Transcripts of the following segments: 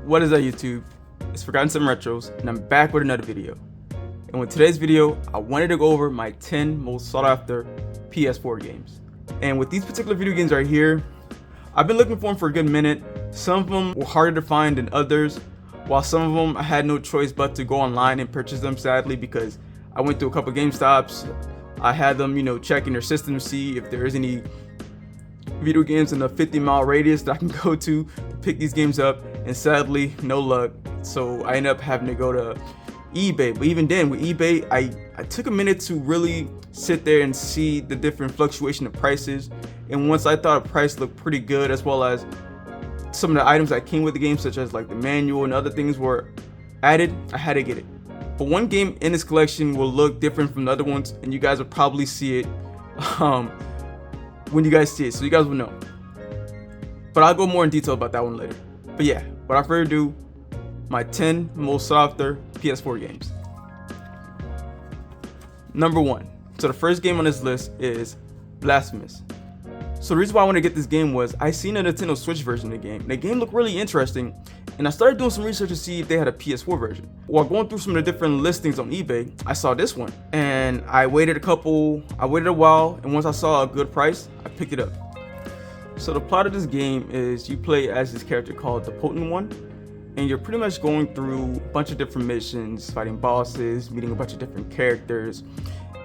What is up, YouTube? It's Forgotten Some Retros, and I'm back with another video. And with today's video, I wanted to go over my 10 most sought after PS4 games. And with these particular video games right here, I've been looking for them for a good minute. Some of them were harder to find than others, while some of them I had no choice but to go online and purchase them, sadly, because I went through a couple GameStops. I had them, checking their system to see if there is any video games in a 50-mile radius that I can go to pick these games up, and sadly, no luck. So I ended up having to go to eBay. But even then, with eBay, I took a minute to really sit there and see the different fluctuation of prices. And once I thought a price looked pretty good, as well as some of the items that came with the game, such as like the manual and other things were added, I had to get it. But one game in this collection will look different from the other ones, and you guys will probably see it when you guys see it, so you guys will know. But I'll go more in detail about that one later. But yeah, without further ado, my 10 most sought after PS4 games. Number 1. So the first game on this list is Blasphemous. So the reason why I want to get this game was I seen a Nintendo Switch version of the game. The game looked really interesting, and I started doing some research to see if they had a PS4 version. While going through some of the different listings on eBay, I saw this one, and I waited a while, and once I saw a good price, I picked it up. So the plot of this game is you play as this character called the Potent One, and you're pretty much going through a bunch of different missions, fighting bosses, meeting a bunch of different characters.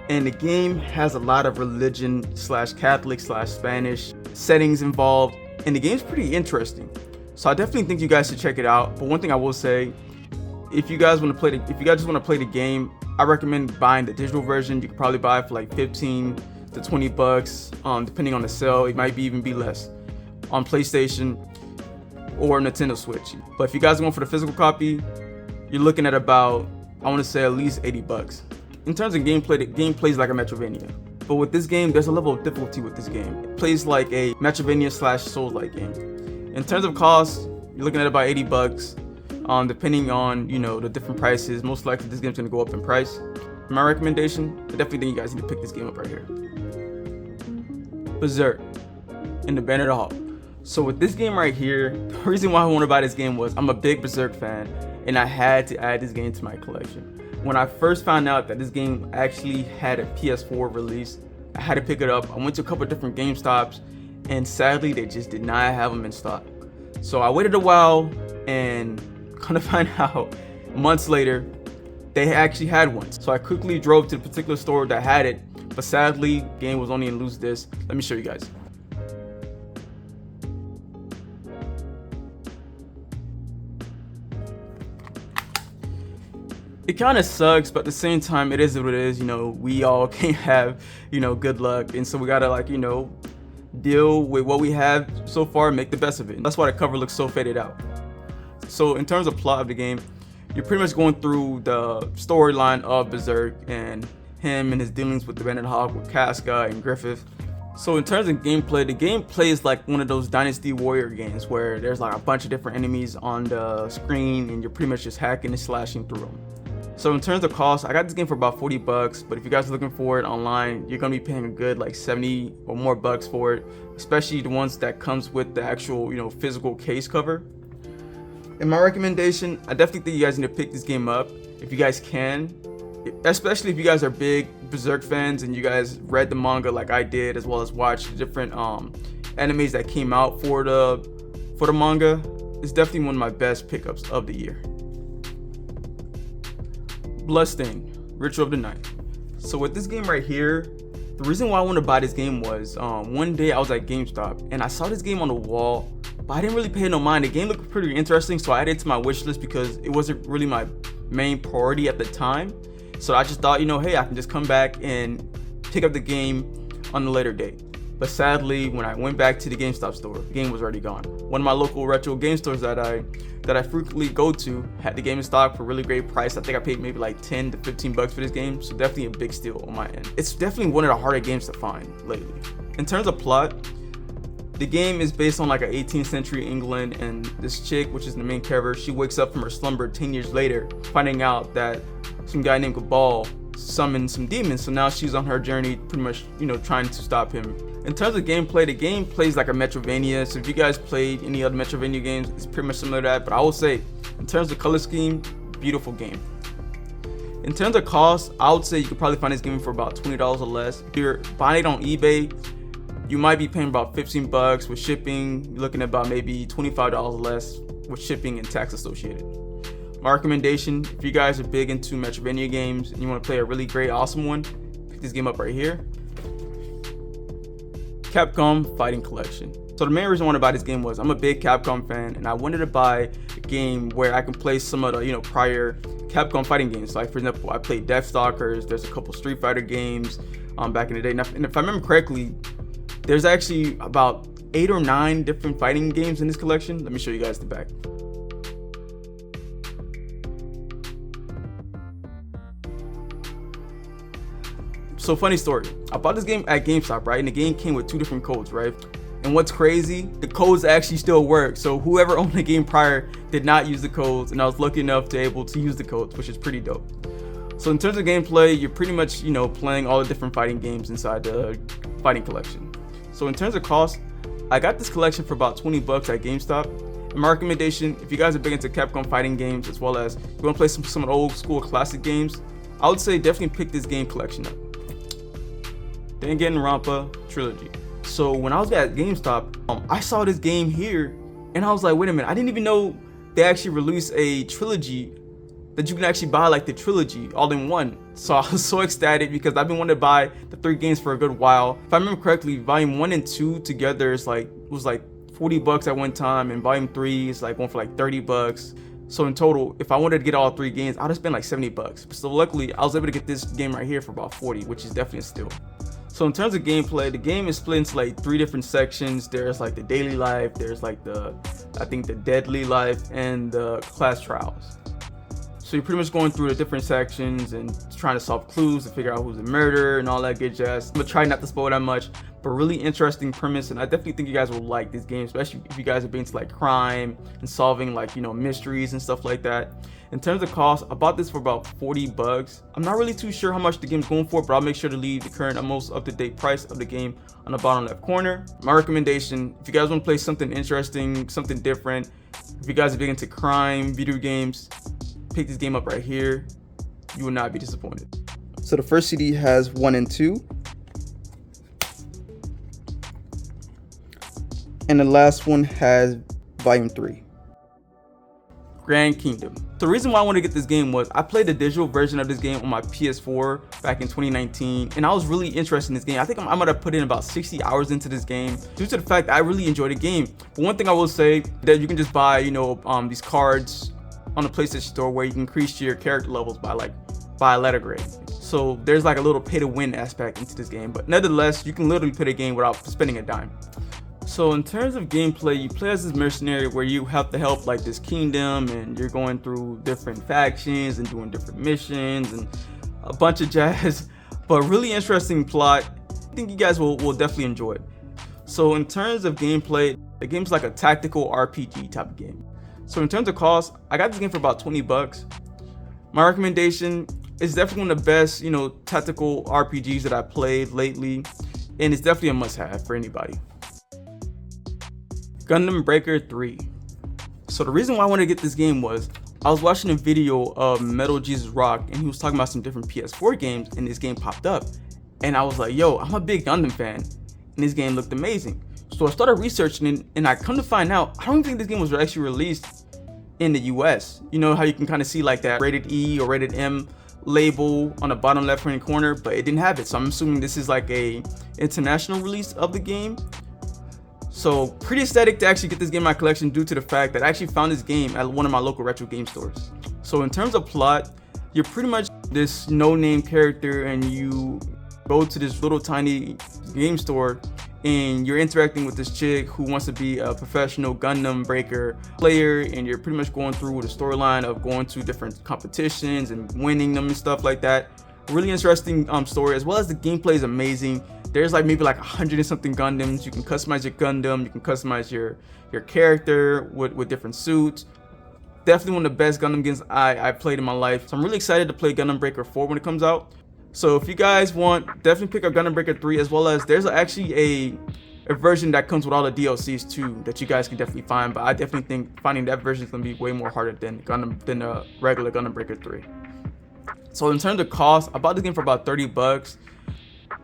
And the game has a lot of religion / Catholic / Spanish settings involved, and the game's pretty interesting. So I definitely think you guys should check it out. But one thing I will say, if you guys just want to play the game, I recommend buying the digital version. You can probably buy it for like 15 to 20 bucks, depending on the sale. It might even be less on PlayStation or Nintendo Switch. But if you guys are going for the physical copy, you're looking at about, I want to say, at least 80 bucks. In terms of gameplay, the game plays like a Metroidvania. But with this game, there's a level of difficulty with this game. It plays like a Metroidvania / Souls-like game. In terms of cost, you're looking at about 80 bucks, depending on, the different prices. Most likely this game's gonna go up in price. My recommendation, I definitely think you guys need to pick this game up right here. Berserk in the Banner of the Hawk. So with this game right here, the reason why I want to buy this game was I'm a big Berserk fan, and I had to add this game to my collection. When I first found out that this game actually had a PS4 release, I had to pick it up. I went to a couple of different GameStops, and sadly they just did not have them in stock. So I waited a while, and kind of find out months later they actually had one. So I quickly drove to the particular store that had it, but sadly the game was only in loose disc. Let me show you guys. It kind of sucks, but at the same time, it is what it is. We all can't have, good luck. And so we gotta deal with what we have so far and make the best of it. That's why the cover looks so faded out. So in terms of plot of the game, you're pretty much going through the storyline of Berserk and him and his dealings with the Banner of the Hawk, with Casca and Griffith. So in terms of gameplay, the game plays like one of those Dynasty Warrior games where there's like a bunch of different enemies on the screen and you're pretty much just hacking and slashing through them. So in terms of cost, I got this game for about 40 bucks, but if you guys are looking for it online, you're gonna be paying a good like 70 or more bucks for it, especially the ones that comes with the actual, physical case cover. And my recommendation, I definitely think you guys need to pick this game up if you guys can, especially if you guys are big Berserk fans and you guys read the manga like I did, as well as watched the different animes that came out for the manga. It's definitely one of my best pickups of the year. Bloodstained, Ritual of the Night. So with this game right here, the reason why I wanted to buy this game was one day I was at GameStop and I saw this game on the wall, but I didn't really pay no mind. The game looked pretty interesting, so I added it to my wish list because it wasn't really my main priority at the time. So I just thought, hey, I can just come back and pick up the game on a later date. But sadly, when I went back to the GameStop store, the game was already gone. One of my local retro game stores that I frequently go to had the game in stock for a really great price. I think I paid maybe like 10 to 15 bucks for this game, so definitely a big steal on my end. It's definitely one of the harder games to find lately. In terms of plot, the game is based on like an 18th century England, and this chick, which is the main character, she wakes up from her slumber 10 years later, finding out that some guy named Cabal summoned some demons. So now she's on her journey, pretty much, trying to stop him. In terms of gameplay, the game plays like a Metroidvania. So if you guys played any other Metroidvania games, it's pretty much similar to that. But I will say, in terms of color scheme, beautiful game. In terms of cost, I would say you could probably find this game for about $20 or less. If you're buying it on eBay, you might be paying about 15 bucks with shipping. You're looking at about maybe $25 less with shipping and tax associated. My recommendation, if you guys are big into Metroidvania games and you want to play a really great, awesome one, pick this game up right here. Capcom Fighting Collection. So the main reason I wanted to buy this game was I'm a big Capcom fan, and I wanted to buy a game where I can play some of the prior Capcom fighting games. Like for example, I played Deathstalkers. There's a couple Street Fighter games back in the day. And if I remember correctly, there's actually about 8 or 9 different fighting games in this collection. Let me show you guys the back. So funny story, I bought this game at GameStop, right? And the game came with 2 different codes, right? And what's crazy, the codes actually still work. So whoever owned the game prior did not use the codes, and I was lucky enough to able to use the codes, which is pretty dope. So in terms of gameplay, you're pretty much, playing all the different fighting games inside the fighting collection. So in terms of cost, I got this collection for about 20 bucks at GameStop. And my recommendation, if you guys are big into Capcom fighting games, as well as you want to play some old school classic games, I would say definitely pick this game collection up. Then again, Roma Trilogy. So when I was at GameStop, I saw this game here, and I was like, wait a minute, I didn't even know they actually released a trilogy that you can actually buy like the trilogy all in one. So I was so ecstatic because I've been wanting to buy the 3 games for a good while. If I remember correctly, volume 1 and 2 together was like 40 bucks at one time, and volume 3 is like going for like 30 bucks. So in total, if I wanted to get all 3 games, I'd have spent like 70 bucks. So luckily, I was able to get this game right here for about 40, which is definitely a steal. So in terms of gameplay, the game is split into like 3 different sections. There's like the daily life, there's like the deadly life, and the class trials. So you're pretty much going through the different sections and trying to solve clues to figure out who's the murderer and all that good jazz. I'm gonna try not to spoil that much, but really interesting premise, and I definitely think you guys will like this game, especially if you guys are big into like crime and solving like mysteries and stuff like that. In terms of cost, I bought this for about 40 bucks. I'm not really too sure how much the game's going for, but I'll make sure to leave the current and most up-to-date price of the game on the bottom left corner. My recommendation, if you guys want to play something interesting, something different, if you guys are big into crime, video games, pick this game up right here. You will not be disappointed. So the first CD has 1 and 2. And the last one has volume 3. Grand Kingdom. The reason why I wanted to get this game was I played the digital version of this game on my PS4 back in 2019, and I was really interested in this game. I think I might have put in about 60 hours into this game due to the fact that I really enjoyed the game. But one thing I will say, that you can just buy these cards on the PlayStation Store where you can increase your character levels by a letter grade. So there's like a little pay to win aspect into this game, but nevertheless, you can literally play the game without spending a dime. So in terms of gameplay, you play as this mercenary where you have to help like this kingdom, and you're going through different factions and doing different missions and a bunch of jazz, but really interesting plot. I think you guys will definitely enjoy it. So in terms of gameplay, the game's like a tactical RPG type of game. So in terms of cost, I got this game for about 20 bucks. My recommendation is definitely one of the best, tactical RPGs that I played lately, and it's definitely a must-have for anybody. Gundam Breaker 3. So the reason why I wanted to get this game was I was watching a video of Metal Jesus Rock, and he was talking about some different PS4 games, and this game popped up, and I was like, yo, I'm a big Gundam fan, and this game looked amazing. So I started researching it, and I come to find out, I don't think this game was actually released in the US. You know how you can kind of see like that rated E or rated M label on the bottom left hand corner, but it didn't have it. So I'm assuming this is like a international release of the game. So pretty ecstatic to actually get this game in my collection due to the fact that I actually found this game at one of my local retro game stores. So in terms of plot, you're pretty much this no-name character, and you go to this little tiny game store, and you're interacting with this chick who wants to be a professional Gundam Breaker player, and you're pretty much going through the storyline of going to different competitions and winning them and stuff like that. Really interesting story, as well as the gameplay is amazing. There's like maybe like 100 and something Gundams. You can customize your Gundam, you can customize your character with different suits. Definitely one of the best Gundam games I played in my life. So I'm really excited to play Gundam Breaker 4 when it comes out. So if you guys want, definitely pick up Gundam Breaker 3, as well as there's actually a version that comes with all the DLCs too that you guys can definitely find. But I definitely think finding that version is gonna be way more harder than regular Gundam Breaker 3. So in terms of cost, I bought this game for about $30.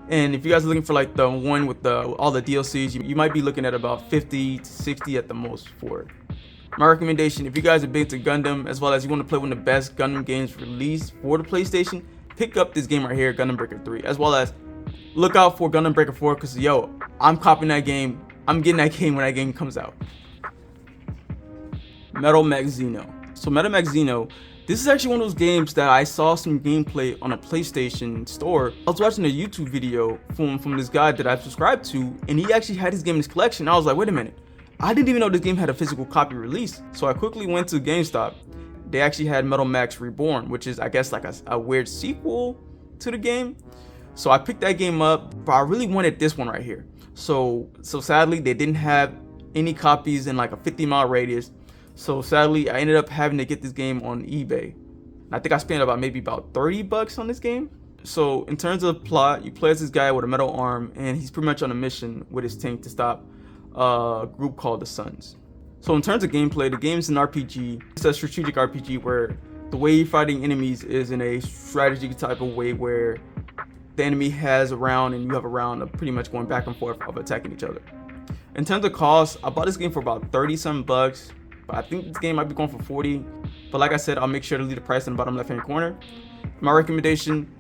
And if you guys are looking for like the one with all the DLCs, you might be looking at about 50 to 60 at the most for it. My recommendation, if you guys are big to Gundam, as well as you want to play one of the best Gundam games released for the PlayStation, pick up this game right here, Gundam Breaker 3, as well as look out for Gundam Breaker 4, because yo, I'm copying that game. I'm getting that game when that game comes out. Metal Mech Xeno. So Metal Mech Xeno, this is actually one of those games that I saw some gameplay on a PlayStation store. I was watching a YouTube video from this guy that I subscribed to, and he actually had his game in his collection. I was like, wait a minute, I didn't even know this game had a physical copy release. So I quickly went to GameStop. They actually had Metal Mech Reborn, which is, I guess, like a weird sequel to the game. So I picked that game up, but I really wanted this one right here. So sadly, they didn't have any copies in like a 50-mile radius. So sadly, I ended up having to get this game on eBay. I think I spent maybe about $30 on this game. So in terms of plot, you play as this guy with a metal arm, and he's pretty much on a mission with his tank to stop a group called the Suns. So in terms of gameplay, the game's an RPG. It's a strategic RPG where the way you're fighting enemies is in a strategy type of way where the enemy has a round and you have a round of pretty much going back and forth of attacking each other. In terms of cost, I bought this game for about 30-something bucks. But I think this game might be going for 40. But like I said, I'll make sure to leave the price in the bottom left-hand corner. My recommendation,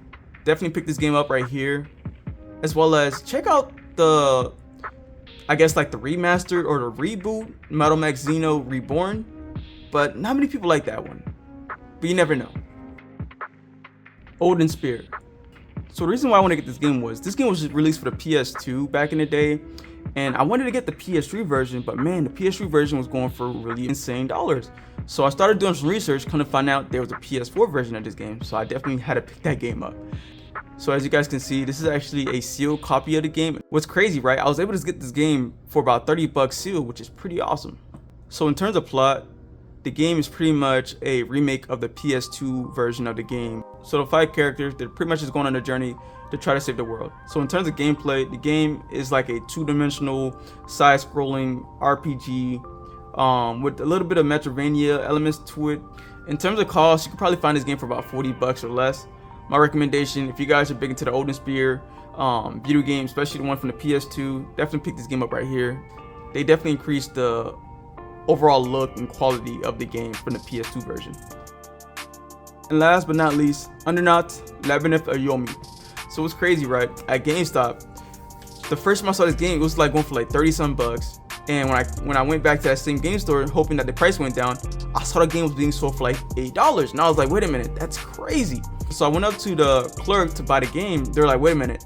definitely pick this game up right here. As well as check out the, I guess like the remastered or the reboot, Metal Mech Xeno Reborn. But not many people like that one. But you never know. Olden Spear. So the reason why I want to get this game was released for the PS2 back in the day. And I wanted to get the PS3 version, but man, the PS3 version was going for really insane dollars. So I started doing some research, kind of find out there was a PS4 version of this game. So I definitely had to pick that game up. So as you guys can see, this is actually a sealed copy of the game. What's crazy, right? I was able to get this game for about $30 sealed, which is pretty awesome. So in terms of plot, the game is pretty much a remake of the PS2 version of the game. So the 5 characters, they're pretty much just going on a journey to try to save the world. So in terms of gameplay, the game is like a 2-dimensional side-scrolling RPG with a little bit of Metroidvania elements to it. In terms of cost, you can probably find this game for about $40 or less. My recommendation, if you guys are big into the Olden Spear video game, especially the one from the PS2, definitely pick this game up right here. They definitely increased the overall look and quality of the game from the PS2 version. And last but not least, Undernaut Labyrinth of Yomi. So it's crazy, right? At GameStop, the first time I saw this game, it was like going for like 30-something bucks. And when I went back to that same game store, hoping that the price went down, I saw the game was being sold for like $8. And I was like, wait a minute, that's crazy. So I went up to the clerk to buy the game. They're like, wait a minute,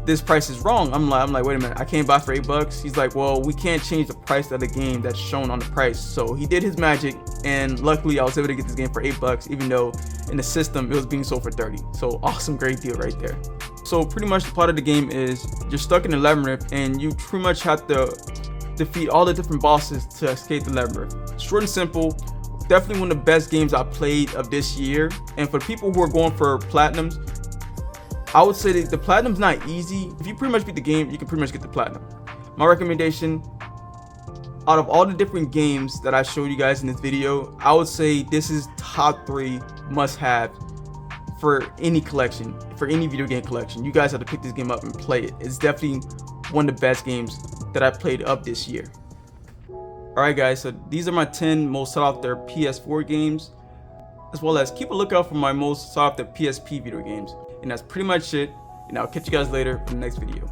this price is wrong. I'm like, wait a minute, I can't buy for $8. He's like, well, we can't change the price of the game that's shown on the price. So he did his magic, and luckily I was able to get this game for $8, even though in the system it was being sold for 30. So awesome, great deal right there. So pretty much the plot of the game is you're stuck in a labyrinth, and you pretty much have to defeat all the different bosses to escape the labyrinth. Short and simple, definitely one of the best games I played of this year. And for people who are going for platinums, I would say that the platinum's not easy. If you pretty much beat the game, you can pretty much get the platinum. My recommendation, out of all the different games that I showed you guys in this video, I would say this is top 3 must-have for any collection, for any video game collection. You guys have to pick this game up and play it. It's definitely one of the best games that I played up this year. Alright guys, so these are my 10 most sought after PS4 games, as well as keep a lookout for my most sought after PSP video games. And that's pretty much it, and I'll catch you guys later in the next video.